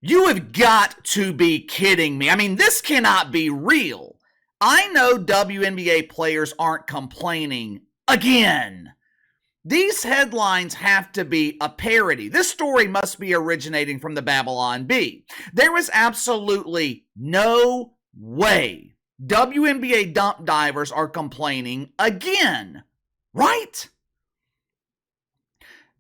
You have got to be kidding me. I mean, this cannot be real. I know WNBA players aren't complaining again. These headlines have to be a parody. This story must be originating from the Babylon Bee. There is absolutely no way WNBA dump divers are complaining again, right?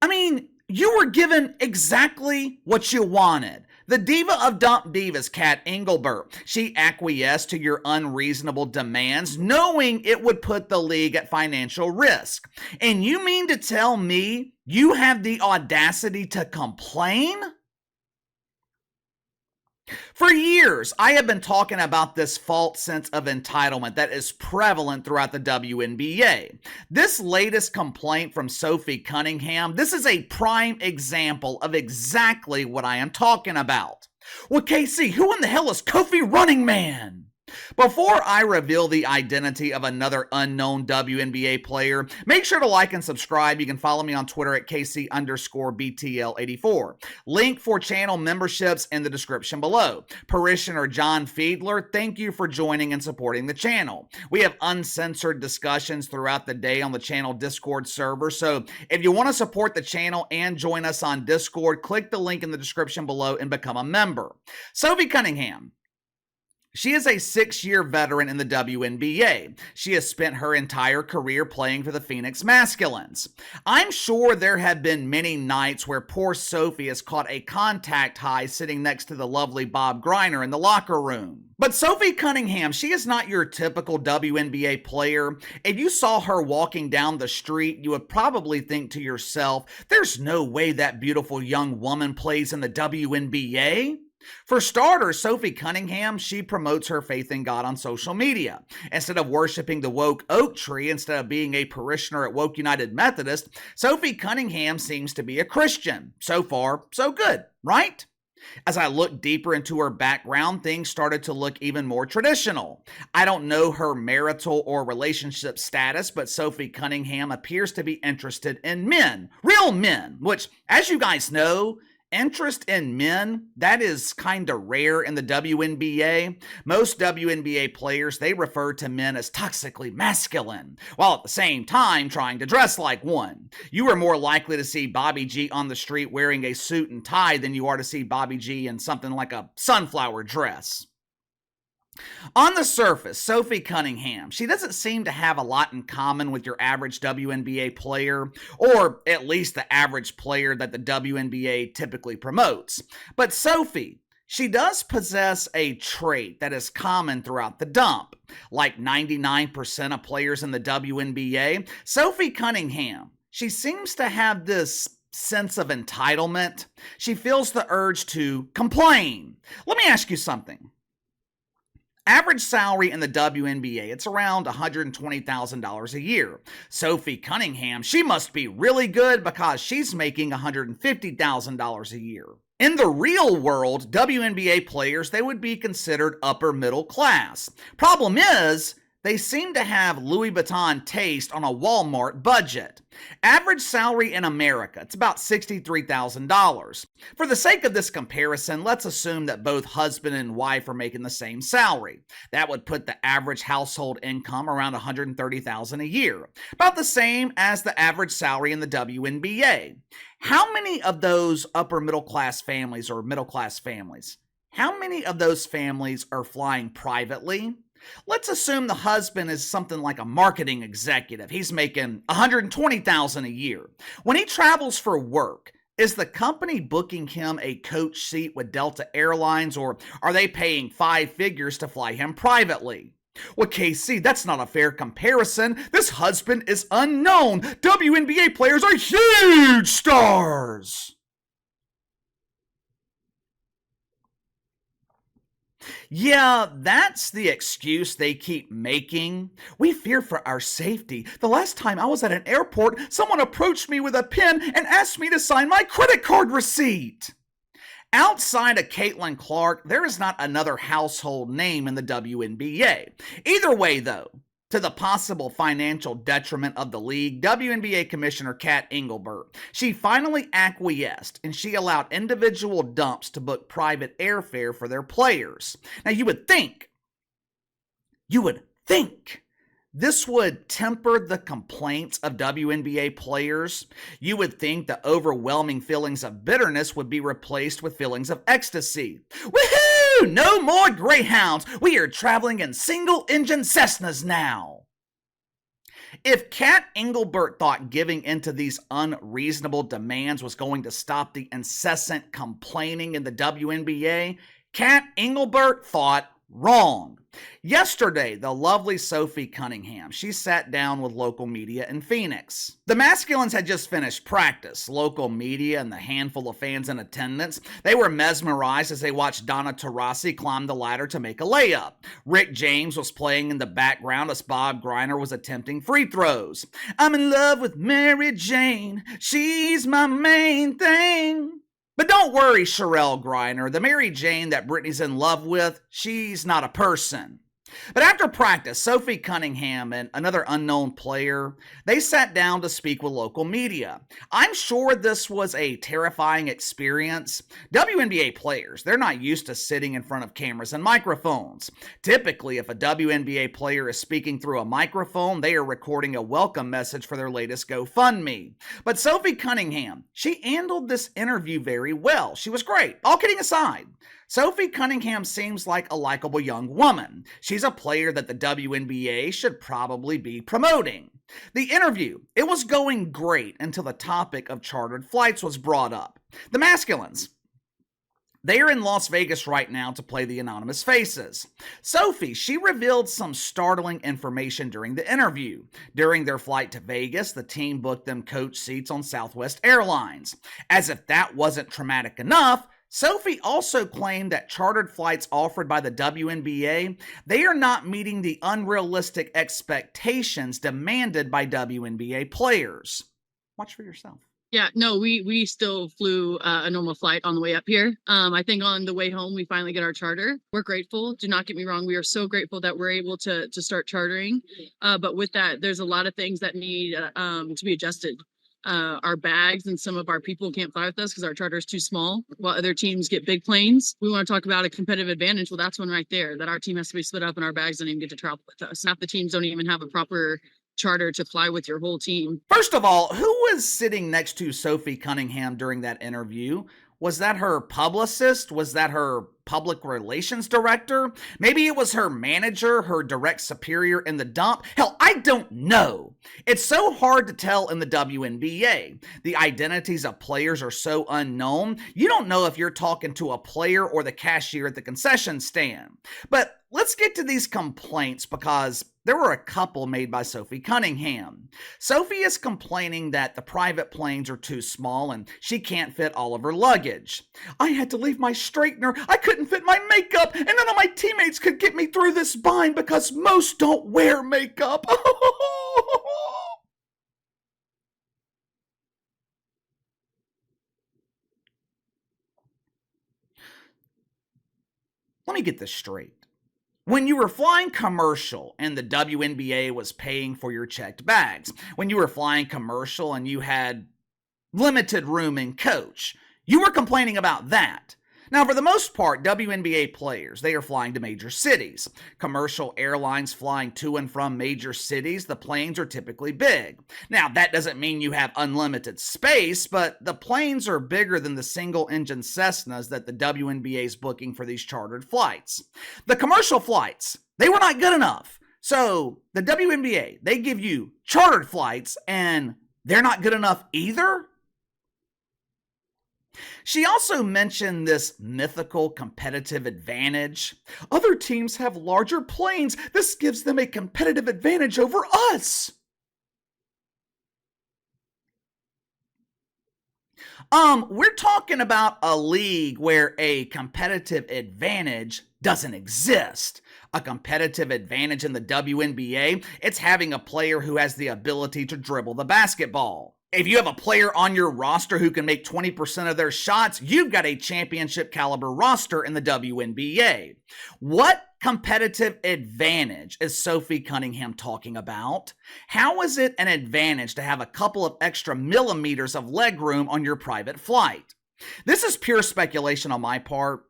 I mean, you were given exactly what you wanted. The diva of dump divas, Cathy Engelbert, she acquiesced to your unreasonable demands, knowing it would put the league at financial risk. And you mean to tell me you have the audacity to complain? For years, I have been talking about this false sense of entitlement that is prevalent throughout the WNBA. This latest complaint from Sophie Cunningham, this is a prime example of exactly what I am talking about. Well, KC, who in the hell is Kofi Running Man? Before I reveal the identity of another unknown WNBA player, make sure to like and subscribe. You can follow me on Twitter at KC_BTL84. Link for channel memberships in the description below. Parishioner John Fiedler, thank you for joining and supporting the channel. We have uncensored discussions throughout the day on the channel Discord server, so if you want to support the channel and join us on Discord, click the link in the description below and become a member. Sophie Cunningham. She is a 6-year veteran in the WNBA. She has spent her entire career playing for the Phoenix Masculines. I'm sure there have been many nights where poor Sophie has caught a contact high sitting next to the lovely Bob Griner in the locker room. But Sophie Cunningham, she is not your typical WNBA player. If you saw her walking down the street, you would probably think to yourself, there's no way that beautiful young woman plays in the WNBA. For starters, Sophie Cunningham, she promotes her faith in God on social media. Instead of worshiping the woke oak tree, instead of being a parishioner at Woke United Methodist, Sophie Cunningham seems to be a Christian. So far, so good, right? As I looked deeper into her background, things started to look even more traditional. I don't know her marital or relationship status, but Sophie Cunningham appears to be interested in men, real men, which, as you guys know, interest in men, that is kind of rare in the WNBA. Most WNBA players, they refer to men as toxically masculine, while at the same time trying to dress like one. You are more likely to see Bobby G on the street wearing a suit and tie than you are to see Bobby G in something like a sunflower dress. On the surface, Sophie Cunningham, she doesn't seem to have a lot in common with your average WNBA player, or at least the average player that the WNBA typically promotes. But Sophie, she does possess a trait that is common throughout the dump. Like 99% of players in the WNBA, Sophie Cunningham, she seems to have this sense of entitlement. She feels the urge to complain. Let me ask you something. Average salary in the WNBA, it's around $120,000 a year. Sophie Cunningham, she must be really good because she's making $150,000 a year. In the real world, WNBA players, they would be considered upper middle class. Problem is, they seem to have Louis Vuitton taste on a Walmart budget. Average salary in America, it's about $63,000. For the sake of this comparison, let's assume that both husband and wife are making the same salary. That would put the average household income around $130,000 a year, about the same as the average salary in the WNBA. How many of those upper middle class families or middle class families, how many of those families are flying privately? Let's assume the husband is something like a marketing executive. He's making $120,000 a year. When he travels for work, is the company booking him a coach seat with Delta Airlines, or are they paying 5 figures to fly him privately? Well, KC, that's not a fair comparison. This husband is unknown. WNBA players are huge stars. Yeah, that's the excuse they keep making. We fear for our safety. The last time I was at an airport, someone approached me with a pen and asked me to sign my credit card receipt. Outside of Caitlin Clark, there is not another household name in the WNBA. Either way, though, to the possible financial detriment of the league, WNBA Commissioner Cathy Engelbert, she finally acquiesced and she allowed individual dumps to book private airfare for their players. Now you would think this would temper the complaints of WNBA players. You would think the overwhelming feelings of bitterness would be replaced with feelings of ecstasy. Woohoo! No more Greyhounds! We are traveling in single-engine Cessnas now! If Cathy Engelbert thought giving into these unreasonable demands was going to stop the incessant complaining in the WNBA, Cathy Engelbert thought wrong. Yesterday, the lovely Sophie Cunningham, she sat down with local media in Phoenix. The masculines had just finished practice. Local media and the handful of fans in attendance, they were mesmerized as they watched Donna Taurasi climb the ladder to make a layup. Rick James was playing in the background as Bob Griner was attempting free throws. I'm in love with Mary Jane. She's my main thing. But don't worry, Sherelle Griner. The Mary Jane that Britney's in love with, she's not a person. But after practice, Sophie Cunningham and another unknown player, they sat down to speak with local media. I'm sure this was a terrifying experience. WNBA players, they're not used to sitting in front of cameras and microphones. Typically, if a WNBA player is speaking through a microphone, they are recording a welcome message for their latest GoFundMe. But Sophie Cunningham, she handled this interview very well. She was great, all kidding aside. Sophie Cunningham seems like a likable young woman. She's a player that the WNBA should probably be promoting. The interview, it was going great until the topic of chartered flights was brought up. The masculines, they are in Las Vegas right now to play the Anonymous Faces. Sophie, she revealed some startling information during the interview. During their flight to Vegas, the team booked them coach seats on Southwest Airlines. As if that wasn't traumatic enough, Sophie also claimed that chartered flights offered by the WNBA, they are not meeting the unrealistic expectations demanded by WNBA players. Watch for yourself. Yeah, no, we still flew a normal flight on the way up here. I think on the way home, we finally get our charter. We're grateful. Do not get me wrong. We are so grateful that we're able to start chartering. But with that, there's a lot of things that need to be adjusted. Our bags and some of our people can't fly with us because our charter is too small, while other teams get big planes. We want to talk about a competitive advantage. Well, that's one right there, that our team has to be split up and our bags don't even get to travel with us. Half the teams don't even have a proper charter to fly with your whole team. First of all, who was sitting next to Sophie Cunningham during that interview? Was that her publicist? Was that her public relations director? Maybe it was her manager, her direct superior in the dump? Hell, I don't know. It's so hard to tell in the WNBA. The identities of players are so unknown. You don't know if you're talking to a player or the cashier at the concession stand. But let's get to these complaints because there were a couple made by Sophie Cunningham. Sophie is complaining that the private planes are too small and she can't fit all of her luggage. I had to leave my straightener. I couldn't fit my makeup, and none of my teammates could get me through this bind because most don't wear makeup. Let me get this straight. When you were flying commercial and the WNBA was paying for your checked bags, when you were flying commercial and you had limited room in coach, you were complaining about that. Now, for the most part, WNBA players, they are flying to major cities. Commercial airlines flying to and from major cities, the planes are typically big. Now, that doesn't mean you have unlimited space, but the planes are bigger than the single-engine Cessnas that the WNBA is booking for these chartered flights. The commercial flights, they were not good enough. So, the WNBA, they give you chartered flights, and they're not good enough either? She also mentioned this mythical competitive advantage. Other teams have larger planes. This gives them a competitive advantage over us. We're talking about a league where a competitive advantage doesn't exist. A competitive advantage in the WNBA, it's having a player who has the ability to dribble the basketball. If you have a player on your roster who can make 20% of their shots, you've got a championship caliber roster in the WNBA. What competitive advantage is Sophie Cunningham talking about? How is it an advantage to have a couple of extra millimeters of legroom on your private flight? This is pure speculation on my part.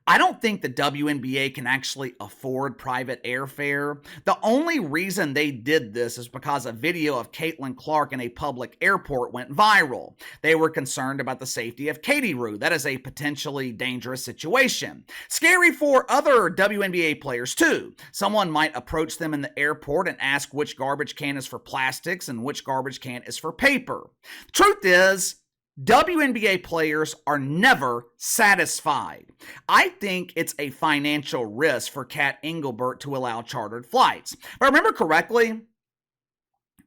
I don't think the WNBA can actually afford private airfare. The only reason they did this is because a video of Caitlin Clark in a public airport went viral. They were concerned about the safety of Katie Rue. That is a potentially dangerous situation. Scary for other WNBA players too. Someone might approach them in the airport and ask which garbage can is for plastics and which garbage can is for paper. The truth is, WNBA players are never satisfied. I think it's a financial risk for Cathy Engelbert to allow chartered flights. If I remember correctly,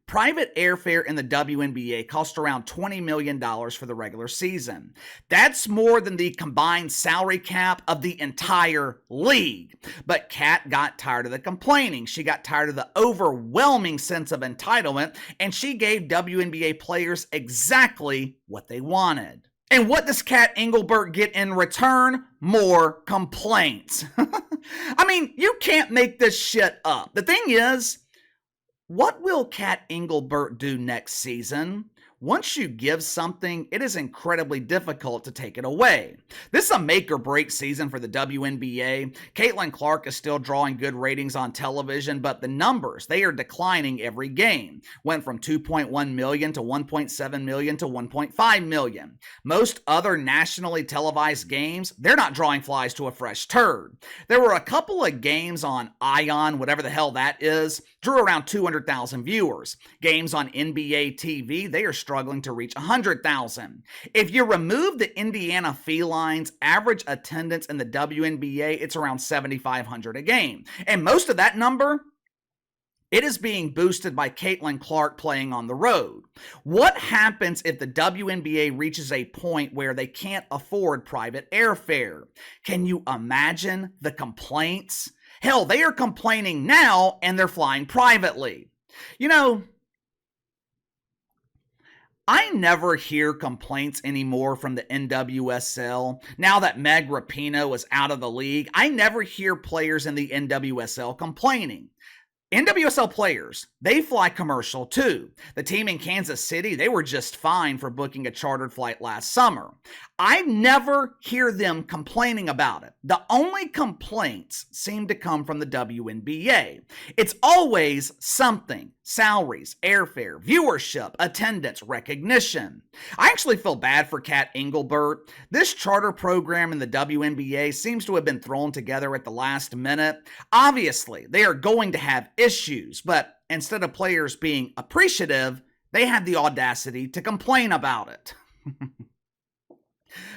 private airfare in the WNBA cost around $20 million for the regular season. That's more than the combined salary cap of the entire league. But Kat got tired of the complaining. She got tired of the overwhelming sense of entitlement, and she gave WNBA players exactly what they wanted. And what does Cathy Engelbert get in return? More complaints. I mean, you can't make this shit up. The thing is, what will Cathy Engelbert do next season? Once you give something, it is incredibly difficult to take it away. This is a make or break season for the WNBA. Caitlin Clark is still drawing good ratings on television, but the numbers, they are declining every game. Went from 2.1 million to 1.7 million to 1.5 million. Most other nationally televised games, they're not drawing flies to a fresh turd. There were a couple of games on Ion, whatever the hell that is, drew around 200,000 viewers. Games on NBA TV, they are struggling to reach 100,000. If you remove the Indiana Felines' average attendance in the WNBA, it's around 7,500 a game. And most of that number, it is being boosted by Caitlin Clark playing on the road. What happens if the WNBA reaches a point where they can't afford private airfare? Can you imagine the complaints? Hell, they are complaining now and they're flying privately. You know, I never hear complaints anymore from the NWSL. Now that Meg Rapinoe is out of the league, I never hear players in the NWSL complaining. NWSL players, they fly commercial too. The team in Kansas City, they were just fine for booking a chartered flight last summer. I never hear them complaining about it. The only complaints seem to come from the WNBA. It's always something. Salaries, airfare, viewership, attendance, recognition. I actually feel bad for Cathy Engelbert. This charter program in the WNBA seems to have been thrown together at the last minute. Obviously, they are going to have issues, but instead of players being appreciative, they had the audacity to complain about it.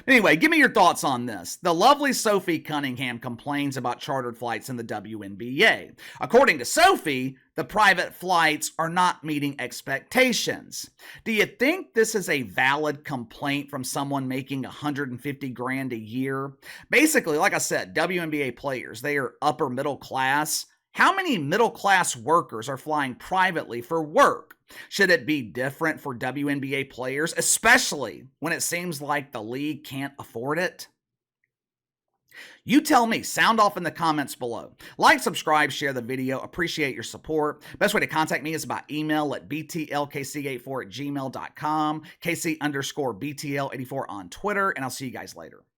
Anyway, give me your thoughts on this. The lovely Sophie Cunningham complains about chartered flights in the WNBA. According to Sophie, the private flights are not meeting expectations. Do you think this is a valid complaint from someone making $150,000 a year? Basically, like I said, WNBA players, they are upper middle class. How many middle class workers are flying privately for work? Should it be different for WNBA players, especially when it seems like the league can't afford it? You tell me. Sound off in the comments below. Like, subscribe, share the video. Appreciate your support. Best way to contact me is by email at btlkc84@gmail.com, KC_BTL84 on Twitter, and I'll see you guys later.